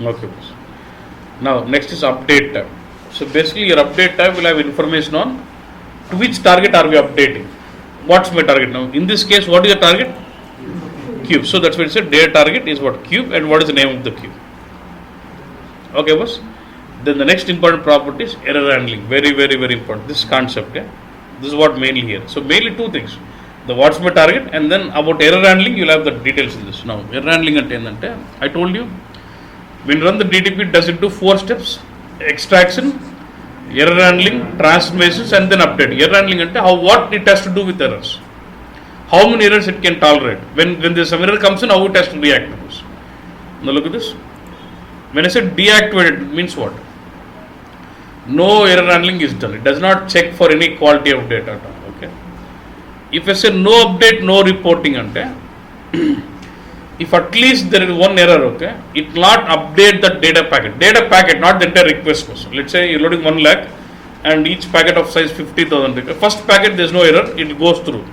Okay. Now next is update tab. So basically your update tab will have information on to which target are we updating. What's my target now? In this case, what is the target? Cube. So that's what it said. Their target is what? Cube, and what is the name of the cube? Okay, boss. Then the next important property is error handling. Very, very, very important. This concept. Yeah? This is what mainly here. So mainly two things. The what's my target, and then about error handling, you'll have the details in this. Now error handling ante I told you, when you run the DTP, it does it do 4 steps: extraction, error handling, transformations, and then update. Error handling ante how what it has to do with errors. How many errors it can tolerate. When there's some error comes in, how it has to react to this. Now look at this. When I said deactivated, it means what? No error handling is done. It does not check for any quality of data at all. Okay. If I say no update, no reporting ante, if at least there is one error, okay, it will not update the data packet. Data packet, not the entire request was. Let's say you're loading 1 lakh and each packet of size 50,000. First packet there is no error, it goes through.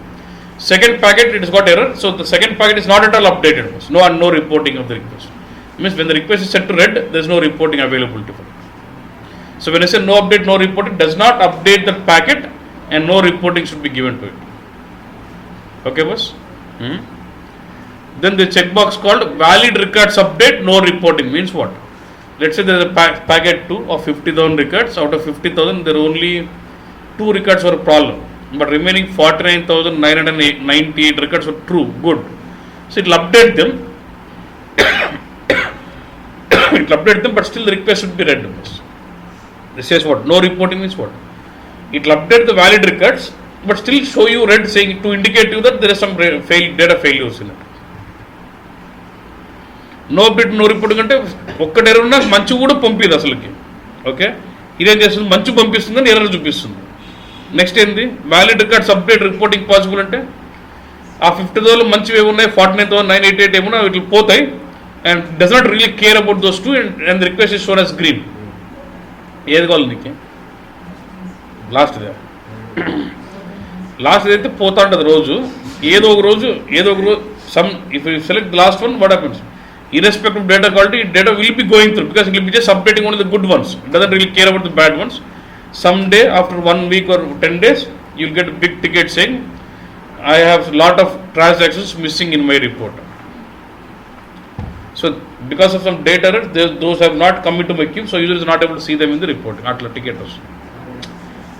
Second packet it has got error, so the second packet is not at all updated. No reporting of the request. Means when the request is set to red, there is no reporting availability for it. So when I say no update, no report, it does not update the packet and no reporting should be given to it. Okay, boss? Then the checkbox called valid records update, no reporting means what? Let's say there is a packet 2 of 50,000 records. Out of 50,000, there are only 2 records were a problem, but remaining 49,998 records were true, good. So it will update them. It will update them, but still the request should be read. This says what? No reporting means what? It will update the valid records, but still show you red, saying to indicate you that there is some data failures in it. No update, no reporting ante ఒక్కటి error ఉన్నా మంచి కూడా పంపిది అసలుకి. Okay, ఇదేం చేస్తుంది? మంచి పంపిస్తుందని ఎర్రర్ చూపిస్తుంది. నెక్స్ట్ ఏంది? Valid records update reporting possible అంటే ఆ 50,000 మంచివి ఏమున్నాయి, 49,988 ఏమున్నా వీటికి పోతాయి, and does not really care about those 2 and the request is shown as green. ఏది కావాలి నీకు? లాస్ట్ అయితే పోతా ఉంటుంది రోజు, ఏదో ఒక రోజు some if you select the last one, what happens? Irrespective of data quality, data will be going through because it will be just updating only the good ones. It doesn't really care about the bad ones. Someday, after 1 week or 10 days, you'll get a big ticket saying, I have a lot of transactions missing in my report. So, because of some data errors, those have not come into my queue, so user is not able to see them in the report. Atla ticket also.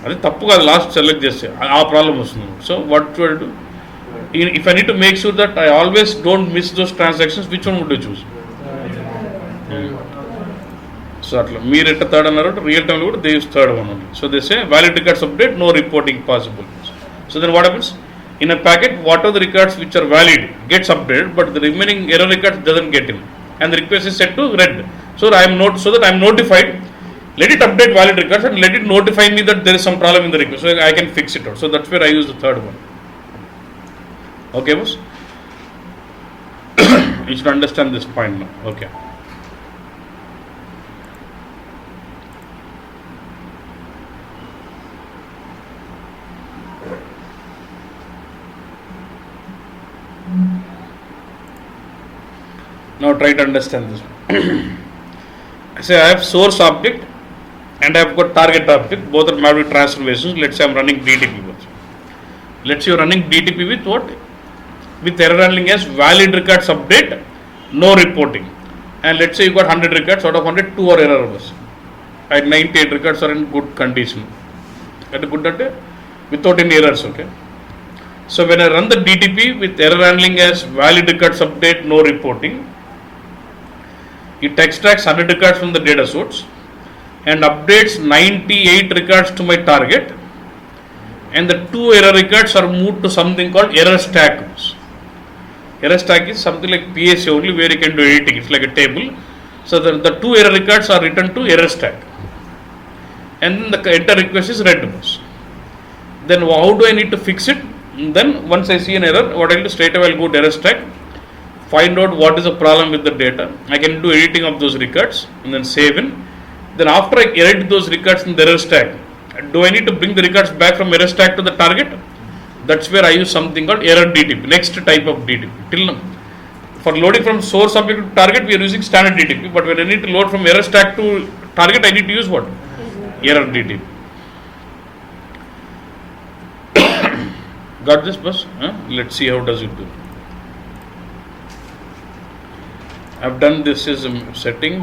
Adi tappu kaadu, last select cheste aa problem vastundi. So, what should I do? If I need to make sure that I always don't miss those transactions, which one would you choose? So atla meer etta third annaru, real time lo they use third one only. So they say valid records update, no reporting possible. So then what happens? In a packet, what are the records which are valid gets updated, but the remaining error records doesn't get in, and the request is set to red. So that I am notified. Let it update valid records and let it notify me that there is some problem in the request, so I can fix it out. So that's where I use the third one. Okay, boss? You should understand this point now. Okay. Now try to understand this. Say I have source object and I have got target object. Both are mapped with transformations. Let's say I am running DTP. Let's say you are running DTP with what? With error handling as valid records update, no reporting. And let's say you got 100 records, out of 100, 2 are errors. And 98 records are in good condition. At good without any errors, okay? So when I run the DTP with error handling as valid records update, no reporting, it extracts 100 records from the data source and updates 98 records to my target, and the 2 error records are moved to something called error stack. Error stack is something like PSA only, where you can do editing. It's like a table. So the 2 error records are written to error stack, and then the enter request is read. Then how do I need to fix it? Then once I see an error, what I'll do, straight away I'll go to error stack, find out what is the problem with the data. I can do editing of those records and then save in. Then after I edit those records in the error stack, do I need to bring the records back from error stack to the target? That's where I use something called error DTP, next type of DTP. Till now, For loading from source object to target, we are using standard DTP. But when I need to load from error stack to target, I need to use what? Error DTP. Got this, boss? Let's see how does it do. I've done this as a setting.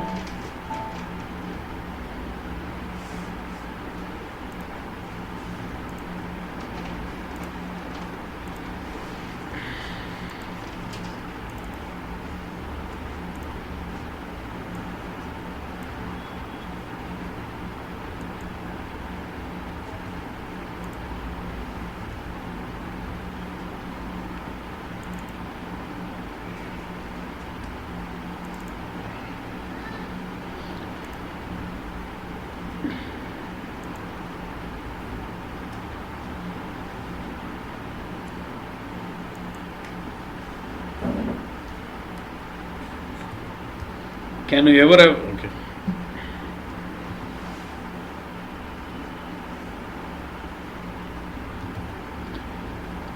Can you ever have, okay.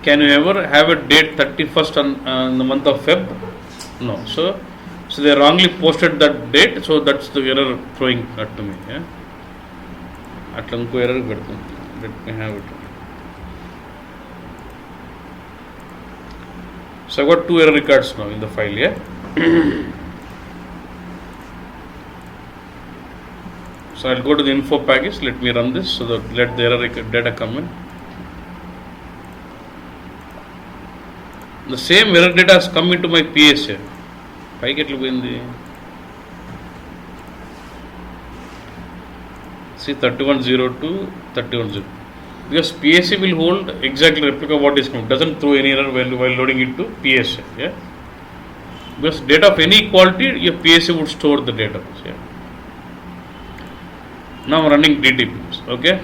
Can you ever have a date 31st on the month of Feb? No. So they wrongly posted that date, so that's the error throwing that to me. Yeah. At error, let me have it. So I got 2 error records now in the file. Yeah. So I'll go to the info package. Let me run this so that let the error data come in. The same error data has come into my PSA. Why get in the see 3102 310 because PSA will hold exactly replica of what is coming. Doesn't throw any error while loading it to PSA. Yeah. Because data of any quality, your PSA would store the data. Yeah. Now I'm running DTP. Okay.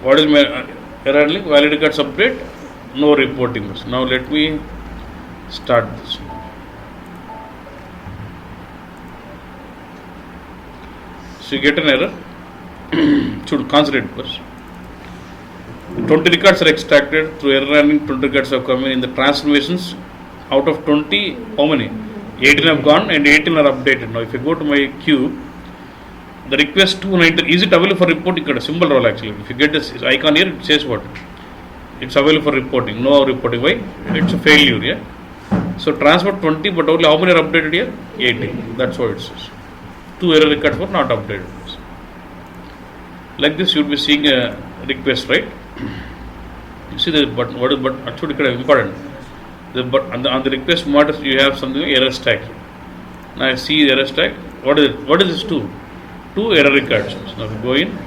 What is my error link? Valid records update, no reporting. Now let me start this. So you get an error. Should consider it first. 20 records are extracted through error handling. 20 records have come in the transformations. Out of 20, how many? 18 have gone and 18 are updated. Now if you go to my queue, the request 290, is it available for reporting? A symbol role actually. If you get this icon here, it says what? It's available for reporting. No reporting. Why? It's a failure. Yeah. So transfer 20, but only how many are updated here? 18. That's what it says. 2 error records were not updated. Like this, you will be seeing a request, right? You see the button. What is button? Actually, important. The button on the request model, you have something error stack. Now I see the error stack. What is it? What is this 2? 2 error records. Now if you go in,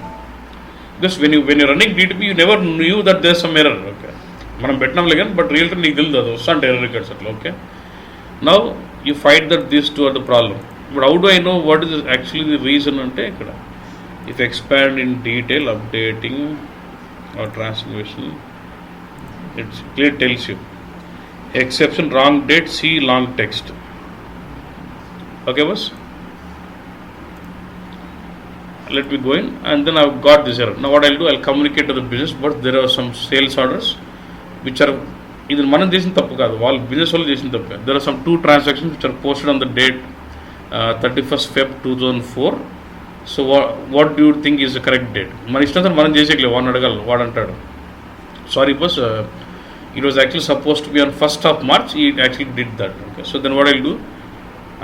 because when you're running DTP, you never knew that there's some error. Okay. Manam petnam again, but real time nigil dado. Some error records. Okay. Now you find that these 2 are the problem. But how do I know what is actually the reason? If you expand in detail, updating or transformation, it clearly tells you. Exception, wrong date, see long text. Okay, boss. Let me go in, and then I've got this error. Now what I'll do, I'll communicate to the business, but there are some sales orders which are either మనం చేసిన తప్పు కాదు, వాళ్ళు business వాళ్ళు చేసిన తప్పు. There are some 2 transactions which are posted on the date 31st Feb 2004. So what do you think is the correct date? మన ఇష్టం మనం చేసేయలేదు, వాడిని అడగాలి, వాడు అంటాడు sorry boss, it was actually supposed to be on 1st of March, he actually did that. Okay. So then what I'll do,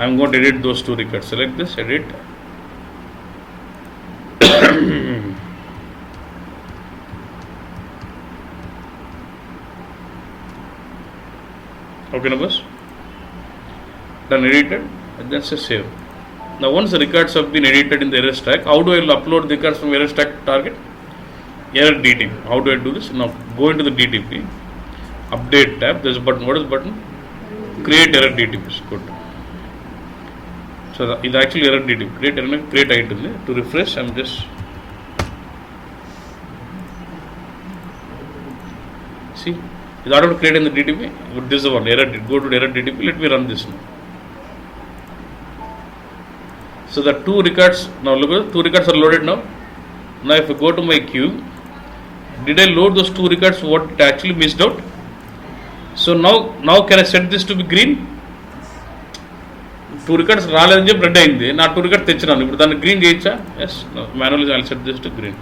I'm going to edit those 2 records. Select this, edit. Okay, no boss. Done, edited, and then say save. Now once the records have been edited in the error stack, how do I upload the records from error stack to target? Error DTP. How do I do this? Now go into the DTP, update tab, there's a button. What is the button? Create error DTPs. Good. So it's actually error DTP. Create item. To refresh, I'm just see. Is order to create in the DTP? This is the one error. Go to error DTP. Let me run this now. So the two records now look at 2 records are loaded now. Now if I go to my queue, did I load those 2 records? What it actually missed out? So now can I set this to be green? 2 records రాలేదని చెప్పి red అయింది. నా 2 records తెచ్చినాను. ఇప్పుడు దాన్ని green చేయొచ్చా? Yes. No, manually I'll set this to green.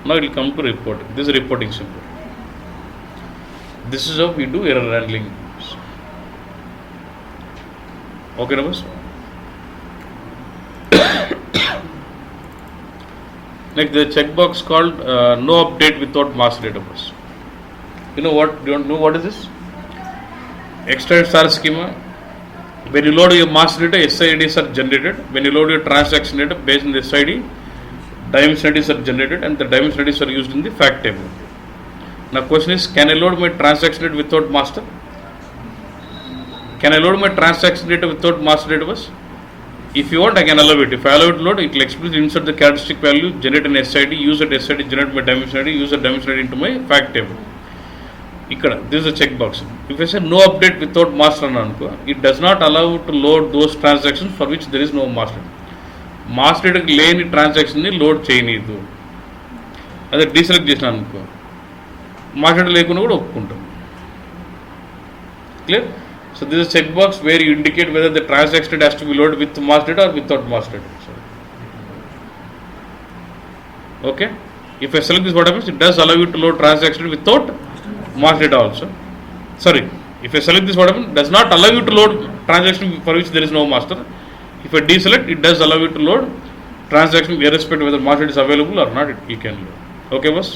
Now it will come to report. This is reporting simple. This is how we do error handling. Okay, boss. Like the checkbox called no update without master database. You know what? Do you know what is this? Extended star schema. When you load your master data, SIDs are generated. When you load your transaction data based on the SID, dimension IDs are generated, and the dimension IDs are used in the fact table. Now question is, can I load my transaction data without master? Can I load my transaction data without master database? If you want, I can allow it. If I allow it to load, it will explicitly insert the characteristic value, generate an SID, use that SID, generate my dimension ID, use that dimension ID into my fact table. This is a checkbox. If I say no update without master, it does not allow to load those transactions for which there is no master. Master data లేని transaction ని load చేయనీదు. అదే deselect చేసిన అనుకో, master data లేకుండా కూడా ఒప్పుకుంటాం. Clear? So this is a checkbox where you indicate whether the transaction has to be loaded with master data or without master data. So, okay. If I select this, what happens? It does allow you to load transaction without master data also. Sorry. If I select this, what happens? It does not allow you to load transaction for which there is no master. If I deselect, it does allow you to load transaction irrespective of whether master data is available or not. You can load. Okay, boss.